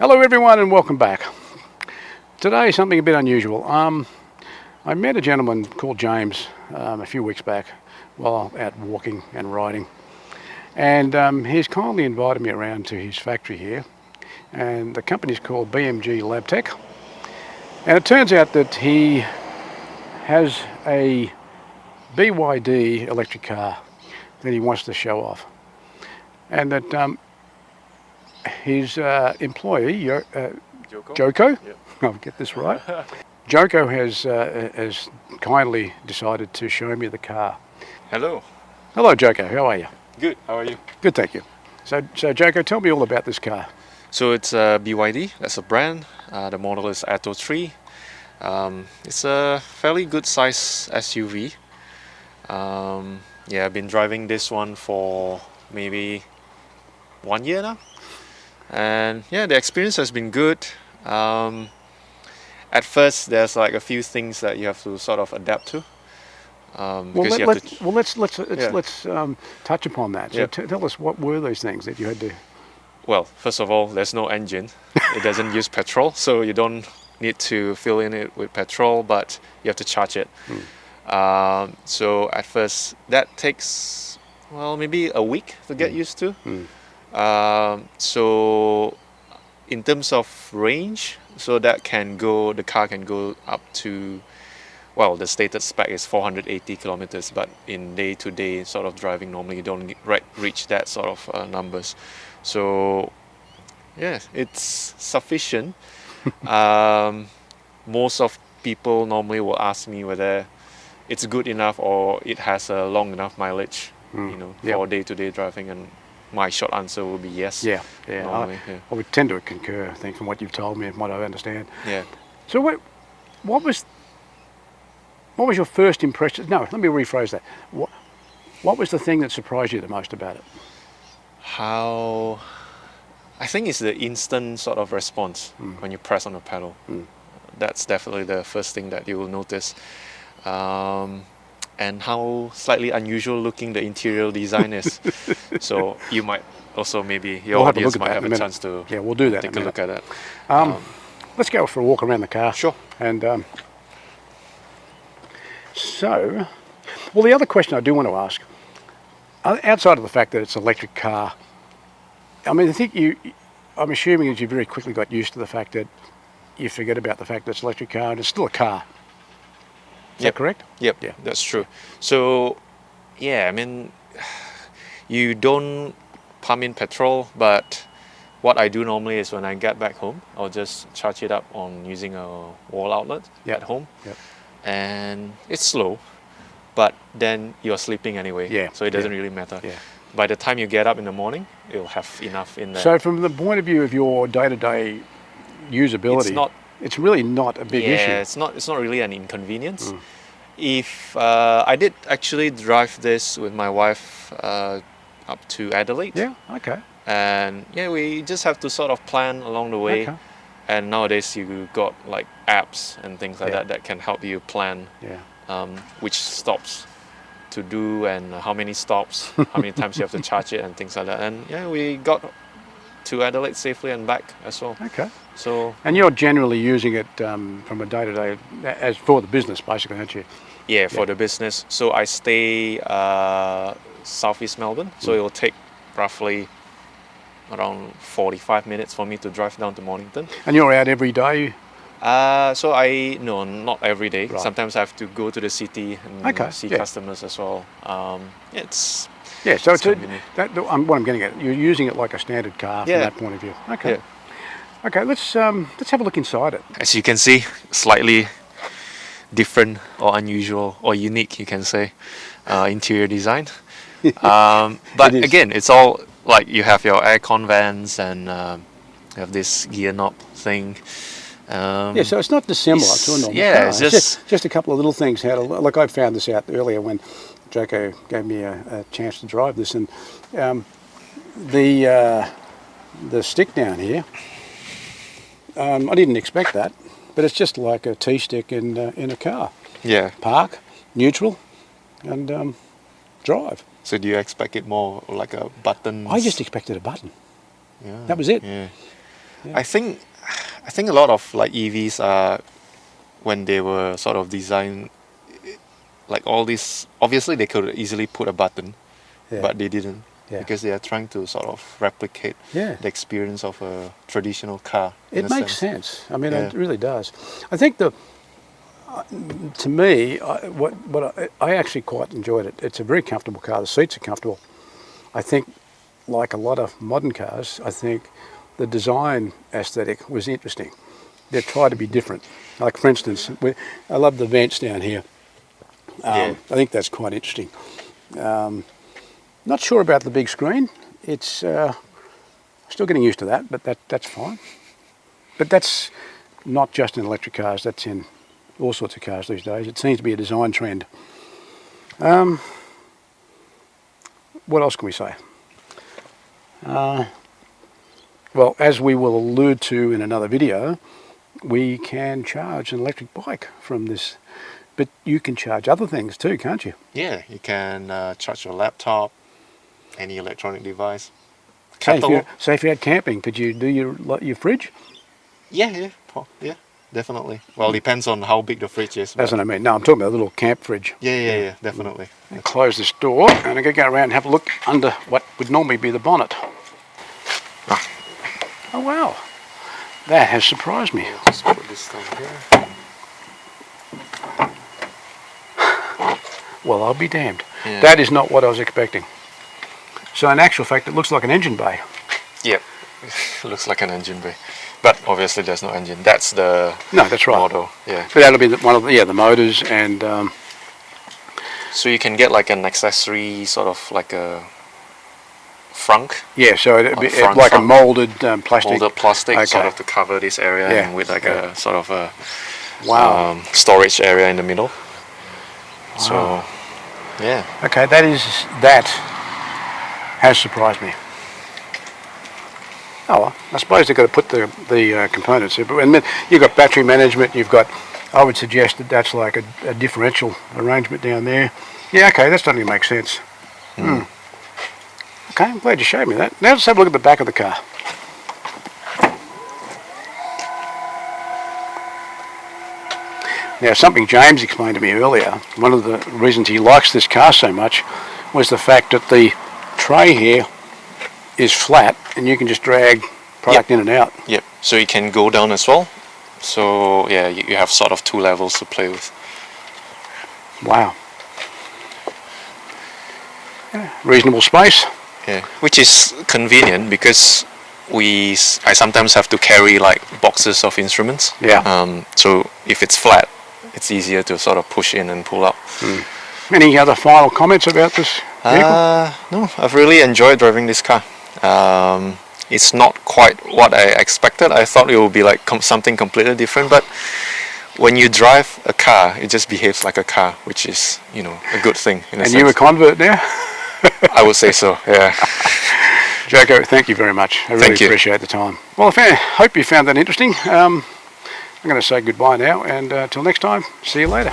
Hello everyone and welcome back. Today something a bit unusual. I met a gentleman called James a few weeks back while out walking and riding, and he's kindly invited me around to his factory here, and the company's called BMG LabTech, and it turns out that he has a BYD electric car that he wants to show off, and that his employee, Joko, Yep. I'll get this right. Joko has kindly decided to show me the car. Hello. Hello, Joko. How are you? Good. How are you? Good, thank you. So Joko, tell me all about this car. So it's BYD. That's a brand. The model is Atto 3. It's a fairly good size SUV. Yeah, I've been driving this one for maybe 1 year now. And yeah, the experience has been good. At first, there's like a few things that you have to sort of adapt to. Let's touch upon that. So Yeah. tell us, what were those things that you had to... Well, first of all, there's no engine. It doesn't use petrol, so you don't need to fill in it with petrol, but you have to charge it. So at first, that takes, well, maybe a week to get used to. So in terms of range, so that the car can go up to, well, the stated spec is 480 kilometers, but in day-to-day sort of driving, normally you don't reach that sort of numbers. So yeah, it's sufficient. Most of people normally will ask me whether it's good enough or it has a long enough mileage, for day-to-day driving, and my short answer will be yes. Yeah. Normally, I would tend to concur, I think, from what you've told me and what I understand. Yeah. So what was your first impression? No, let me rephrase that. What was the thing that surprised you the most about it? I think it's the instant sort of response when you press on the pedal. That's definitely the first thing that you will notice. And how slightly unusual looking the interior design is. So you might also, maybe your audience might have a chance to we'll do that take a look at it. Let's go for a walk around the car. Sure. And so, well, the other question I do want to ask, outside of the fact that it's an electric car, I mean, I'm assuming that you very quickly got used to the fact that you forget about the fact that it's an electric car and it's still a car. Is that correct? Yep, Yeah. that's true. So, yeah, I mean, you don't pump in petrol, but what I do normally is when I get back home, I'll just charge it up on using a wall outlet at home. Yep. And it's slow, but then you're sleeping anyway, so it doesn't really matter. Yeah. By the time you get up in the morning, you'll have enough in there. So from the point of view of your day-to-day usability, it's really not a big issue. Yeah, it's not really an inconvenience. If I did actually drive this with my wife up to Adelaide. Yeah, okay. And yeah, we just have to sort of plan along the way. Okay. And nowadays you got like apps and things like that can help you plan which stops to do and how many stops, how many times you have to charge it and things like that. And yeah, we got to Adelaide safely and back as well. Okay. So. And you're generally using it from a day-to-day as for the business, basically, aren't you? Yeah, for the business. So I stay southeast Melbourne, so it will take roughly around 45 minutes for me to drive down to Mornington. And you're out every day? No, not every day. Right. Sometimes I have to go to the city and see customers as well. So what I'm getting at, you're using it like a standard car from that point of view. Okay. Yeah. Okay, let's have a look inside it. As you can see, slightly different or unusual or unique, you can say, interior design. But again, it's all like you have your aircon vents and you have this gear knob thing. So it's not dissimilar to a normal car. Yeah, it's just a couple of little things. Like I found this out earlier when Joko gave me a chance to drive this, and the stick down here, I didn't expect that, but it's just like a T-stick in a car. Yeah. Park, neutral, and drive. So do you expect it more like a button? I just expected a button. Yeah. That was it. Yeah. Yeah. I think a lot of like EVs are, when they were sort of designed, like all these, obviously they could easily put a button, Yeah. but they didn't, Yeah. because they are trying to sort of replicate Yeah. the experience of a traditional car. It makes sense. I mean, Yeah. it really does. I think to me, I actually quite enjoyed it. It's a very comfortable car. The seats are comfortable. I think, like a lot of modern cars, I think the design aesthetic was interesting. They tried to be different. Like, for instance, I love the vents down here. Yeah. I think that's quite interesting. Not sure about the big screen. It's still getting used to that, but that's fine. But that's not just in electric cars. That's in all sorts of cars these days. It seems to be a design trend. What else can we say? Well, as we will allude to in another video, we can charge an electric bike from this. But you can charge other things too, can't you? Yeah, you can charge your laptop, any electronic device. Say if you had camping, could you do your fridge? Yeah, definitely. Well, depends on how big the fridge is. That's what I mean. No, I'm talking about a little camp fridge. Yeah, definitely. And close this door, and I'm going to go around and have a look under what would normally be the bonnet. Oh, wow. That has surprised me. Just put this down here. Well, I'll be damned. Yeah. That is not what I was expecting. So in actual fact, it looks like an engine bay. Yep, looks like an engine bay. But obviously there's no engine. That's the No, that's right. model. Yeah. But that'll be one of the motors and... So you can get like an accessory, sort of like a frunk. yeah, so it'd be front, like a front. molded plastic. Molded plastic, Okay. sort of to cover this area, Yeah. and with like a sort of a Wow. storage area in the middle. So, yeah. Okay, that has surprised me. Oh, well, I suppose they've got to put the components in. But you've got battery management. You've got, I would suggest that's like a differential arrangement down there. Yeah, okay, that's starting to make sense. Okay, I'm glad you showed me that. Now let's have a look at the back of the car. Now, something James explained to me earlier, one of the reasons he likes this car so much was the fact that the tray here is flat and you can just drag product in and out. Yep. So you can go down as well. So yeah, you have sort of two levels to play with. Wow. Yeah, reasonable space. Yeah, which is convenient because I sometimes have to carry like boxes of instruments. Yeah. So if it's flat, it's easier to sort of push in and pull out. Any other final comments about this vehicle? No, I've really enjoyed driving this car. It's not quite what I expected. I thought it would be like something completely different, but when you drive a car, it just behaves like a car, which is, a good thing in a sense. And you a convert now? I would say so, yeah. Joko, thank you very much. I really appreciate the time. Well, I hope you found that interesting. I'm going to say goodbye now, and till next time, see you later.